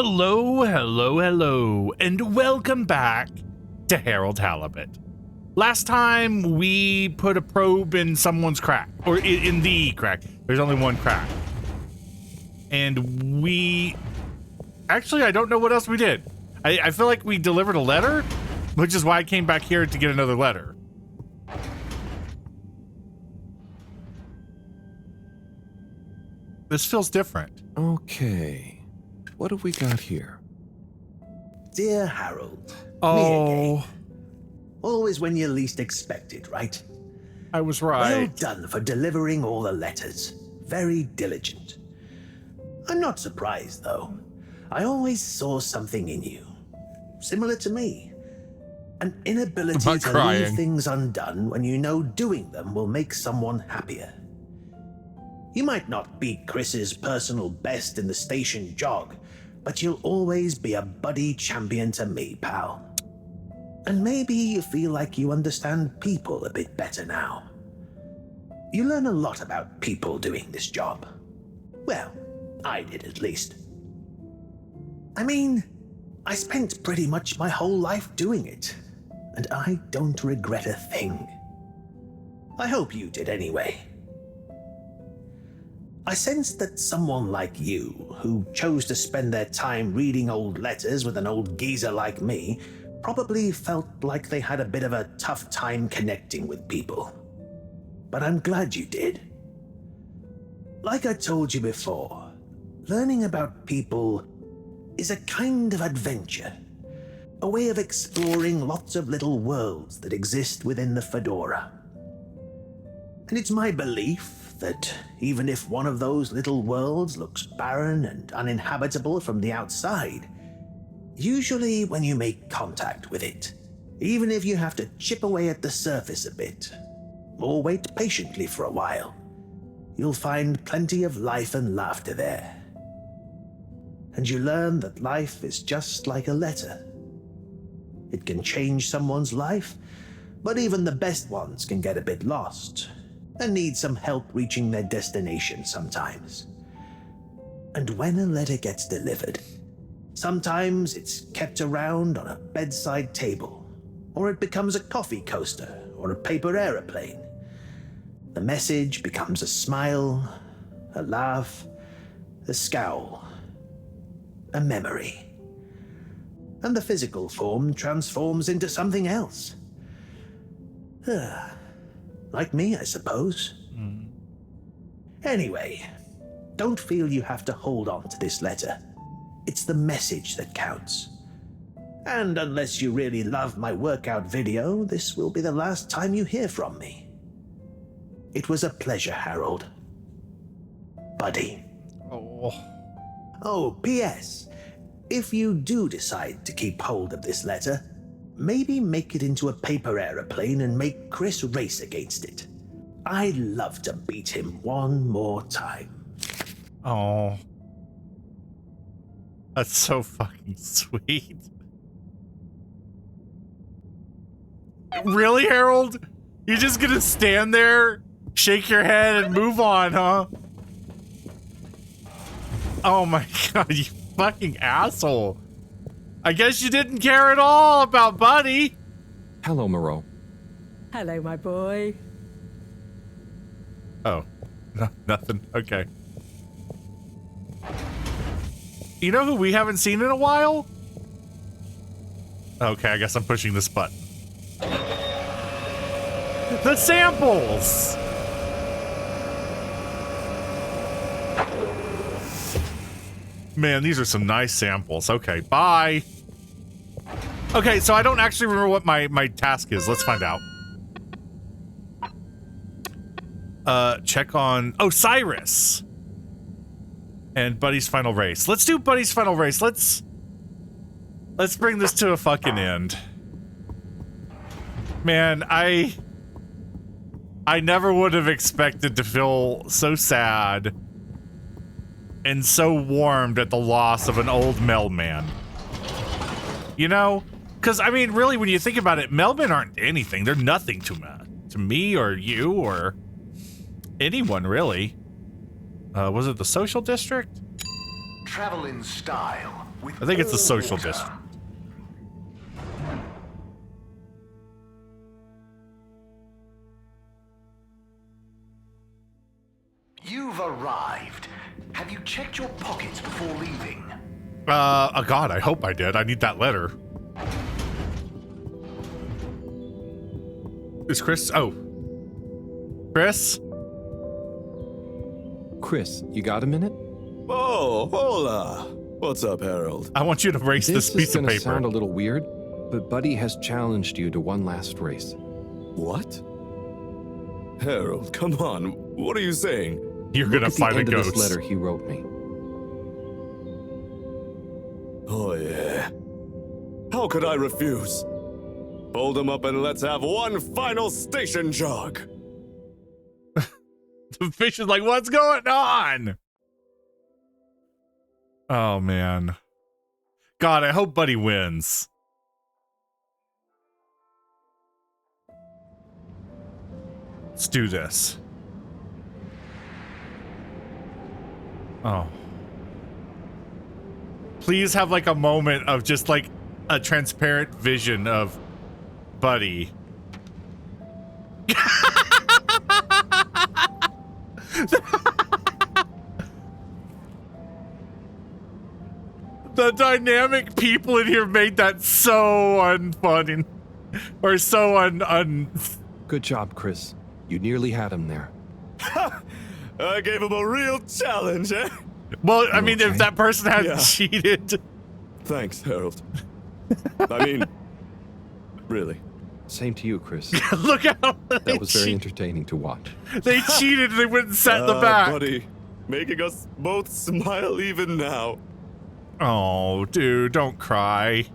Hello, hello, hello, and welcome back to Harold Halibut. Last time we put a probe in someone's crack, or in the crack. There's only one crack. And we... Actually, I don't know what else we did. I feel like we delivered a letter, which is why I came back here to get another letter. This feels different. Okay. What have we got here? Dear Harold. Oh. Me again. Always when you least expect it, right? I was right. Well done for delivering all the letters. Very diligent. I'm not surprised, though. I always saw something in you. Similar to me. An inability to leave things undone when you know doing them will make someone happier. You might not beat Chris's personal best in the station jog, but you'll always be a buddy champion to me, pal. And maybe you feel like you understand people a bit better now. You learn a lot about people doing this job. Well, I did at least. I mean, I spent pretty much my whole life doing it, and I don't regret a thing. I hope you did anyway. I sensed that someone like you, who chose to spend their time reading old letters with an old geezer like me, probably felt like they had a bit of a tough time connecting with people. But I'm glad you did. Like I told you before, learning about people is a kind of adventure, a way of exploring lots of little worlds that exist within the Fedora. And it's my belief that even if one of those little worlds looks barren and uninhabitable from the outside, usually when you make contact with it, even if you have to chip away at the surface a bit, or wait patiently for a while, you'll find plenty of life and laughter there. And you learn that life is just like a letter. It can change someone's life, but even the best ones can get a bit lost and need some help reaching their destination sometimes. And when a letter gets delivered, sometimes it's kept around on a bedside table, or it becomes a coffee coaster or a paper aeroplane. The message becomes a smile, a laugh, a scowl, a memory. And the physical form transforms into something else. Like me, I suppose. Anyway, don't feel you have to hold on to this letter. It's the message that counts. And unless you really love my workout video, this will be the last time you hear from me. It was a pleasure, Harold. Buddy. Oh, P.S. If you do decide to keep hold of this letter, maybe make it into a paper aeroplane and make Chris race against it. I'd love to beat him one more time. Oh. That's so fucking sweet. Really, Harold? You're just gonna stand there, shake your head, and move on, huh? Oh my god, you fucking asshole. I guess you didn't care at all about Buddy. Hello, Moreau. Hello, my boy. Oh, no, nothing. Okay. You know who we haven't seen in a while? Okay, I guess I'm pushing this button. The samples! Man, these are some nice samples. Okay, bye. Okay, so I don't actually remember what my task is. Let's find out. Check on... Oh, Cyrus! And Buddy's final race. Let's do Buddy's final race. Let's bring this to a fucking end. Man, I never would have expected to feel so sad and so warmed at the loss of an old mailman. You know? Because, I mean, really, when you think about it, mailmen aren't anything. They're nothing to me or you or anyone, really. Was it the social district? Travel in style. I think it's a social district. You've arrived. Have you checked your pockets before leaving? Oh God, I hope I did. I need that letter. Is Chris? Oh. Chris? Chris, you got a minute? Oh, hola. What's up, Harold? I want you to race this This piece is of gonna paper. sound a little weird, but Buddy has challenged you to one last race. What? Harold, come on. What are you saying? You're Look gonna at the find a end of ghost. this letter he wrote me. Oh, yeah. How could I refuse? Hold him up and let's have one final station jog. The fish is like, what's going on? Oh, man. God, I hope Buddy wins. Let's do this. Oh. Please have like a moment of just like a transparent vision of Buddy. The dynamic people in here made that so unfunny. Or so Good job, Chris. You nearly had him there. I gave him a real challenge, eh? Well, I mean, if okay? that person had Yeah. cheated. Thanks, Harold. I mean, really. Same to you, Chris. Look how That was very entertaining to watch. they cheated and they went and sat in the back. Buddy, making us both smile even now. Oh, dude, don't cry.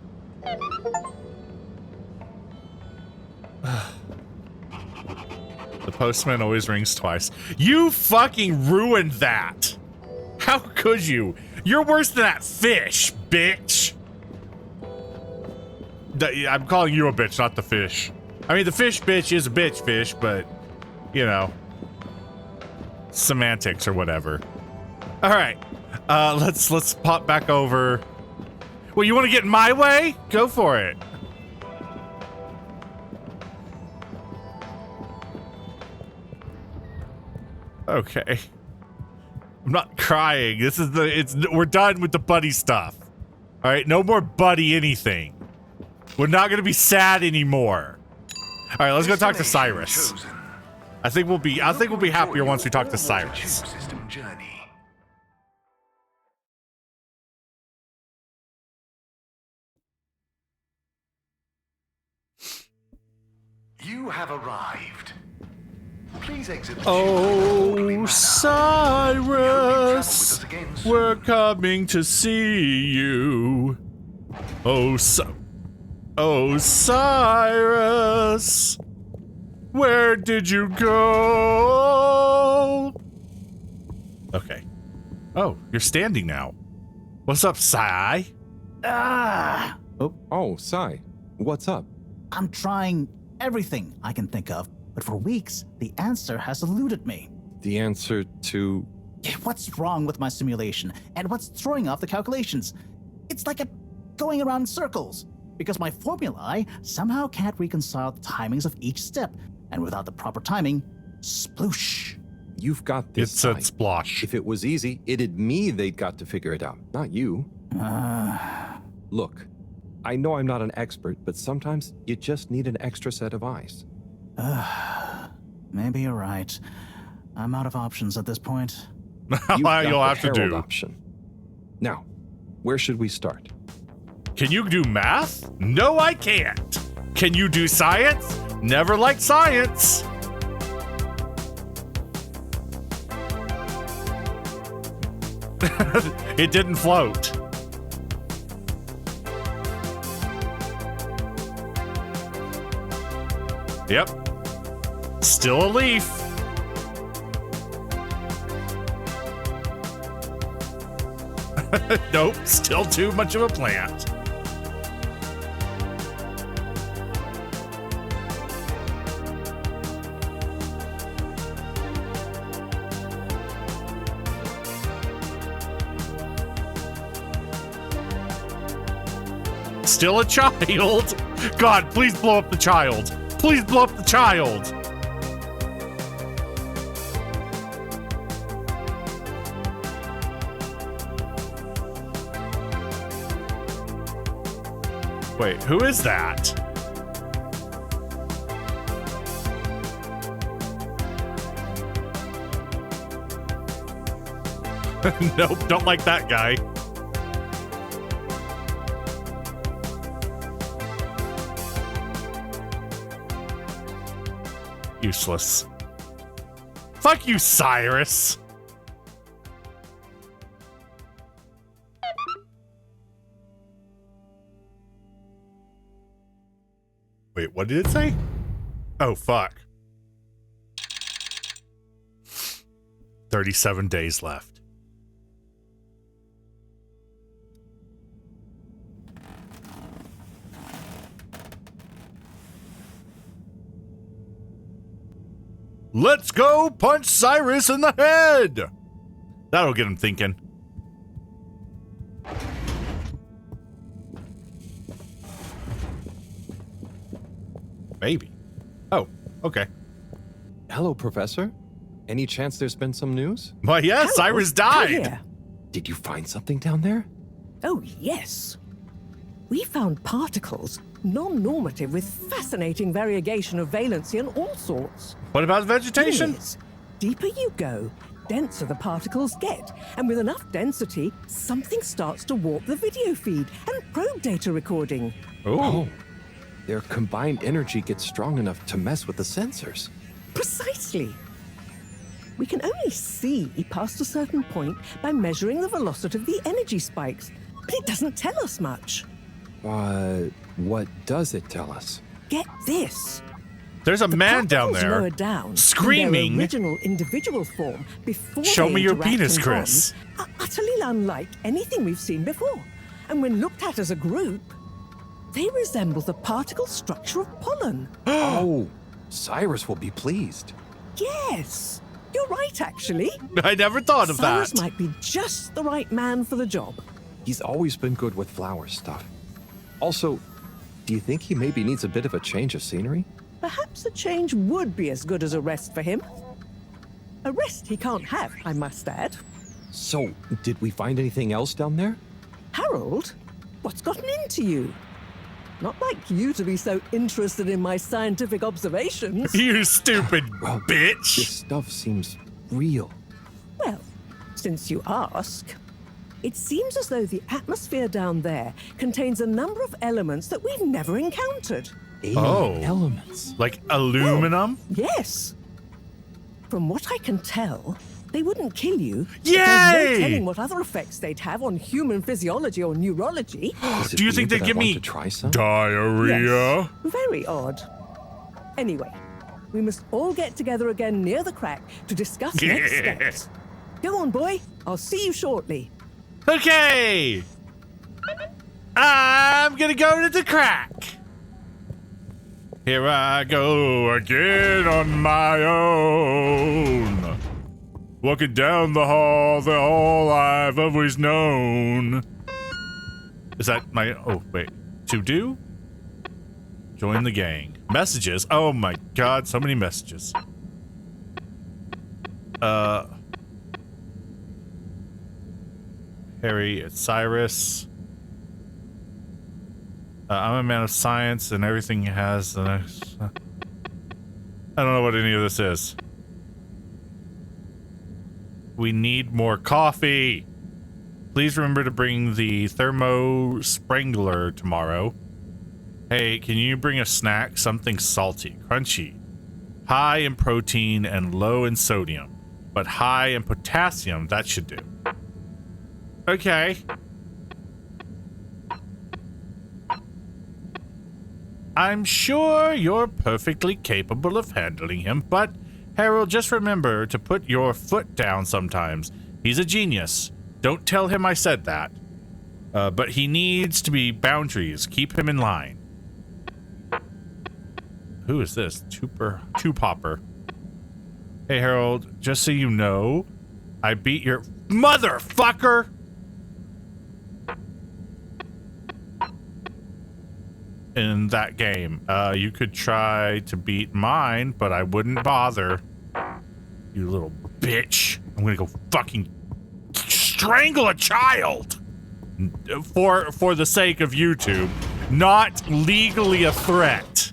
The postman always rings twice. You fucking ruined that. How could you? You're worse than that fish, bitch. I'm calling you a bitch, not the fish. I mean, the fish bitch is a bitch fish, but, you know, semantics or whatever. All right, let's pop back over. Well, you want to get in my way? Go for it. Okay. I'm not crying. This is we're done with the buddy stuff. All right, no more buddy anything. We're not going to be sad anymore. All right, let's go talk to Cyrus. Chosen. I think we'll be happier once we talk to Cyrus. System journey. You have arrived. Please exit the tube in an orderly Oh, manner. Cyrus, again we're coming to see you. Oh, Cyrus, where did you go? Okay. Oh, you're standing now. What's up, Cy? Oh, Sai, what's up? I'm trying everything I can think of, but for weeks, the answer has eluded me. The answer to... What's wrong with my simulation, and what's throwing off the calculations? It's like going around in circles, because my formulae somehow can't reconcile the timings of each step, and without the proper timing, sploosh. You've got this, It's a Sai. splosh. If it was easy, it'd me they'd got to figure it out, not you. Look, I know I'm not an expert, but sometimes you just need an extra set of eyes. Maybe you're right. I'm out of options at this point. You've got You'll the have to Herald do. option. Now, where should we start? Can you do math? No, I can't. Can you do science? Never liked science. It didn't float. Yep. Still a leaf. Nope, still too much of a plant. Still a child? God, please blow up the child. Please blow up the child. Wait, who is that? Nope, don't like that guy. Useless. Fuck you, Cyrus. Wait, what did it say? Oh, fuck. 37 days left. Let's go punch Cyrus in the head! That'll get him thinking. Maybe. Oh, okay. Hello, Professor. Any chance there's been some news? Well, yeah, Hello, Cyrus come died. here. Did you find something down there? Oh, yes. We found particles, non-normative, with fascinating variegation of valency and all sorts. What about vegetation? Yes. Deeper you go, denser the particles get. And with enough density, something starts to warp the video feed and probe data recording. Oh. Their combined energy gets strong enough to mess with the sensors. Precisely. We can only see past a certain point by measuring the velocity of the energy spikes, but it doesn't tell us much. What does it tell us? Get this. There's a man down Particles there lower down, screaming. in their original individual form before Show they me your interact penis, and Chris. bond, are utterly unlike anything we've seen before. And when looked at as a group, they resemble the particle structure of pollen. Oh, Cyrus will be pleased. Yes, you're right, actually. I never thought of Cyrus that. might be just the right man for the job. He's always been good with flower stuff. Also, do you think he maybe needs a bit of a change of scenery? Perhaps a change would be as good as a rest for him. A rest he can't have, I must add. So, did we find anything else down there? Harold, what's gotten into you? Not like you to be so interested in my scientific observations. You stupid Well, This bitch. stuff seems real. Well, since you ask, it seems as though the atmosphere down there contains a number of elements that we've never encountered. Alien elements. Like aluminum? Yes. From what I can tell, they wouldn't kill you. but Yay! There's no telling what other effects they'd have on human physiology or neurology. Is it Do you think weird they'd that I give want me to try some? diarrhea? Yes. Very odd. Anyway, we must all get together again near the crack to discuss next Yeah. steps. Go on, boy. I'll see you shortly. Okay. I'm gonna go to the crack. Here I go again on my own. Walking down the hall I've always known. Is that my, oh, wait. To do? Join the gang. Messages. Oh my god, so many messages. Harry, it's Cyrus. I'm a man of science and everything has I don't know what any of this is. We need more coffee. Please remember to bring the thermo sprangler tomorrow. Hey, can you bring a snack? Something salty, crunchy, high in protein and low in sodium, but high in potassium. That should do. Okay. I'm sure you're perfectly capable of handling him, but Harold, just remember to put your foot down sometimes. He's a genius. Don't tell him I said that. But he needs to be boundaries. Keep him in line. Who is this? Two Popper. Hey, Harold, just so you know, I beat your motherfucker. in that game. You could try to beat mine, but I wouldn't bother. You little bitch. I'm gonna go fucking strangle a child for the sake of YouTube. Not legally a threat.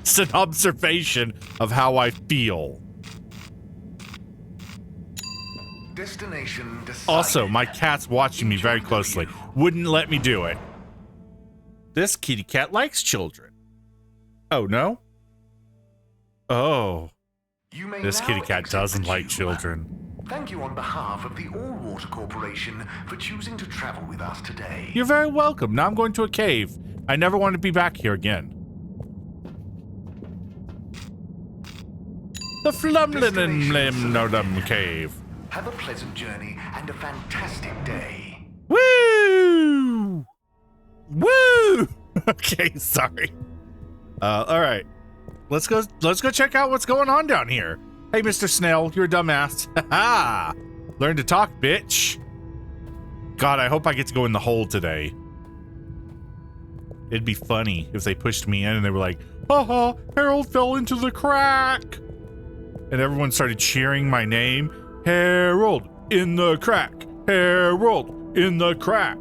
It's an observation of how I feel. Destination decided. Also, my cat's watching me very closely. Wouldn't let me do it. This kitty cat likes children. Oh, no? Oh. You may This now kitty cat exit doesn't the like tube. children. Thank you on behalf of the All-Water Corporation for choosing to travel with us today. You're very welcome. Now I'm going to a cave. I never want to be back here again. The Flumlinum Cave. Have a pleasant journey and a fantastic day. Woo! Woo! Okay, sorry. All right. Let's go check out what's going on down here. Hey, Mr. Snail, you're a dumbass. Ha! Learn to talk, bitch. God, I hope I get to go in the hole today. It'd be funny if they pushed me in and they were like, haha, Harold fell into the crack. And everyone started cheering my name. Harold in the crack. Harold in the crack.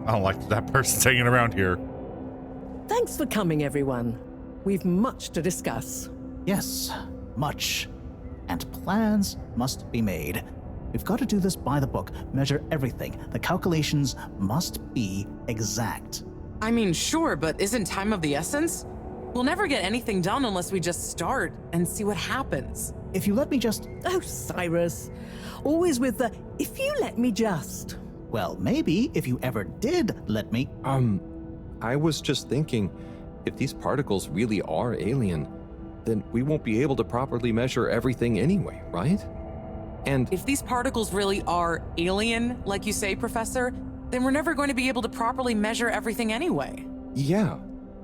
I don't like that person's hanging around here. Thanks for coming, everyone. We've much to discuss. Yes, much. And plans must be made. We've got to do this by the book, measure everything. The calculations must be exact. I mean, sure, but isn't time of the essence? We'll never get anything done unless we just start and see what happens. If you let me just... Oh, Cyrus. Always with the, if you let me just. Well, maybe if you ever did let me... I was just thinking, if these particles really are alien, then we won't be able to properly measure everything anyway, right? And If these particles really are alien, like you say, Professor, then we're never going to be able to properly measure everything anyway. yeah,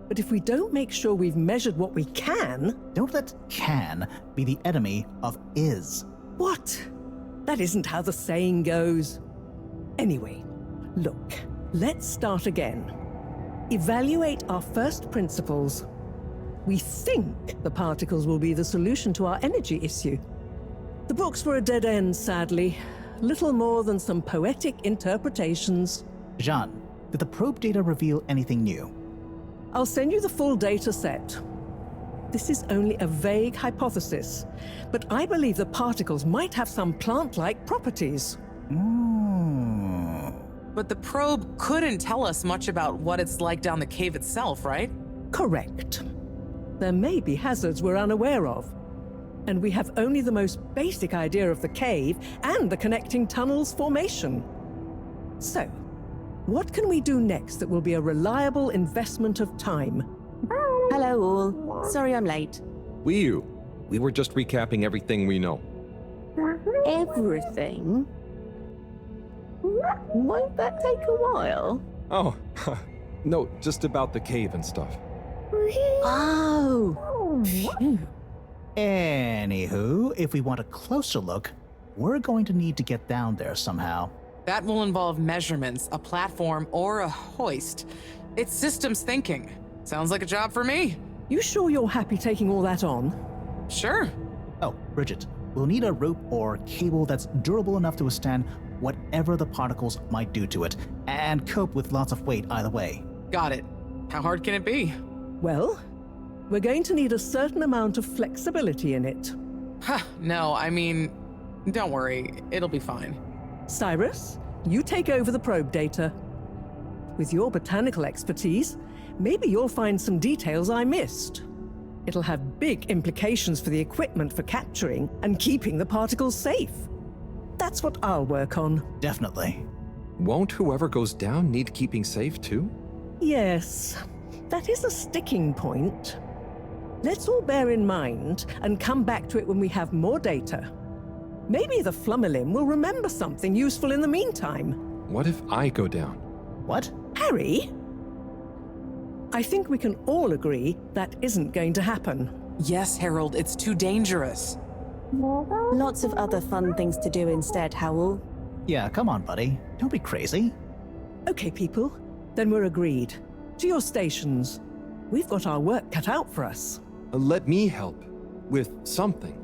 But if we don't make sure we've measured what we can. Don't let can be the enemy of is. What? That isn't how the saying goes. Anyway, look, let's start again. Evaluate our first principles. We think the particles will be the solution to our energy issue. The books were a dead end, sadly. Little more than some poetic interpretations. Jean, did the probe data reveal anything new? I'll send you the full data set. This is only a vague hypothesis, but I believe the particles might have some plant-like properties. But the probe couldn't tell us much about what it's like down the cave itself, right? Correct. There may be hazards we're unaware of, and we have only the most basic idea of the cave and the connecting tunnels formation. So, what can we do next that will be a reliable investment of time? Hello all. Sorry I'm late. we were just recapping everything we know. Everything? Won't that take a while? Oh, no, just about the cave and stuff. Oh. Phew. Anywho, if we want a closer look, we're going to need to get down there somehow. That will involve measurements, a platform, or a hoist. It's systems thinking. Sounds like a job for me. You sure you're happy taking all that on? Sure. Oh, Bridget, we'll need a rope or cable that's durable enough to withstand whatever the particles might do to it, and cope with lots of weight either way. Got it. How hard can it be? Well, we're going to need a certain amount of flexibility in it. No, I mean, don't worry. It'll be fine. Cyrus, you take over the probe data. With your botanical expertise, maybe you'll find some details I missed. It'll have big implications for the equipment for capturing and keeping the particles safe. That's what I'll work on. Definitely. Won't whoever goes down need keeping safe too? Yes, that is a sticking point. Let's all bear in mind and come back to it when we have more data. Maybe the Flummerlim will remember something useful in the meantime. What if I go down? What? Harry? I think we can all agree that isn't going to happen. Yes, Harold, it's too dangerous. Lots of other fun things to do instead, Howell. Yeah, come on, buddy. Don't be crazy. Okay, people, then we're agreed. To your stations. We've got our work cut out for us. Let me help with something.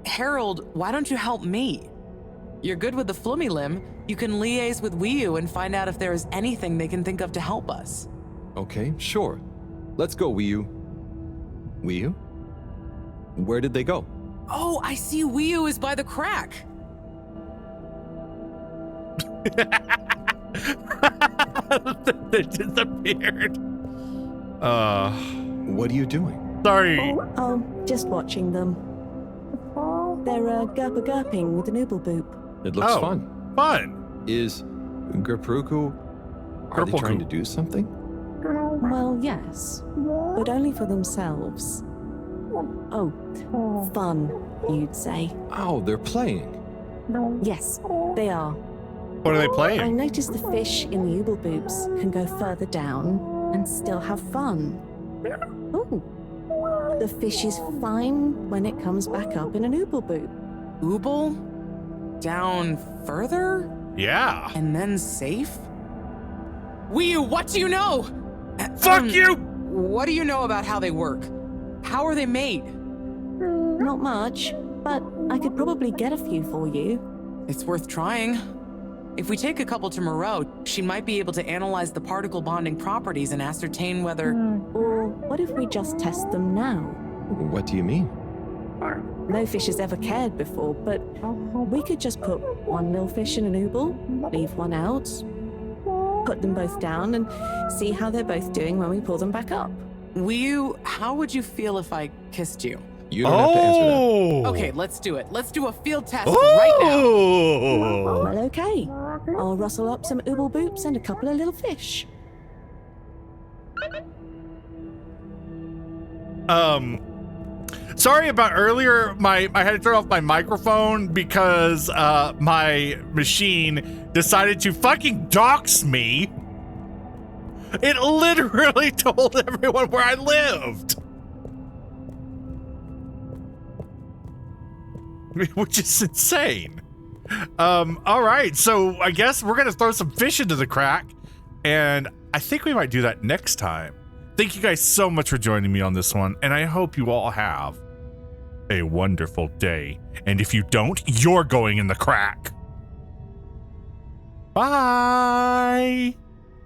Harold, why don't you help me? You're good with the flummy limb. You can liaise with Wiyu and find out if there is anything they can think of to help us. Okay, sure. Let's go, Wiyu. Wiyu? Where did they go? Oh, I see Wiyu is by the crack. They disappeared. What are you doing? Sorry. Oh, just watching them. They're gurping with an ooble boop. It looks Oh. fun. Fun. Is Gerpruku... Are they Gerpruku. trying to do something? Well, yes, but only for themselves. Oh, fun, you'd say. Oh, they're playing. Yes, they are. What are they I playing? noticed the fish in the ooble boobs can go further down and still have fun. Oh, the fish is fine when it comes back up in an ooble boob. Ooble? Down further? Yeah. And then safe? Wiyu, what do you know? Fuck you! What do you know about how they work? How are they made? Not much, but I could probably get a few for you. It's worth trying. If we take a couple to Moreau, she might be able to analyze the particle bonding properties and ascertain whether... Or what if we just test them now? What do you mean? No fish has ever cared before, but we could just put one millfish in an ooble, leave one out, put them both down, and see how they're both doing when we pull them back up. Wiyu, how would you feel if I kissed you? You don't have to answer that. Okay, let's do it. Let's do a field test right now. Oh! Well, okay. I'll rustle up some ooble boops and a couple of little fish. Sorry about earlier. I had to turn off my microphone because my machine decided to fucking dox me. It literally told everyone where I lived. Which is insane. All right, so I guess we're gonna throw some fish into the crack, and I think we might do that next time. Thank you guys so much for joining me on this one, and I hope you all have a wonderful day. And if you don't, you're going in the crack. Bye.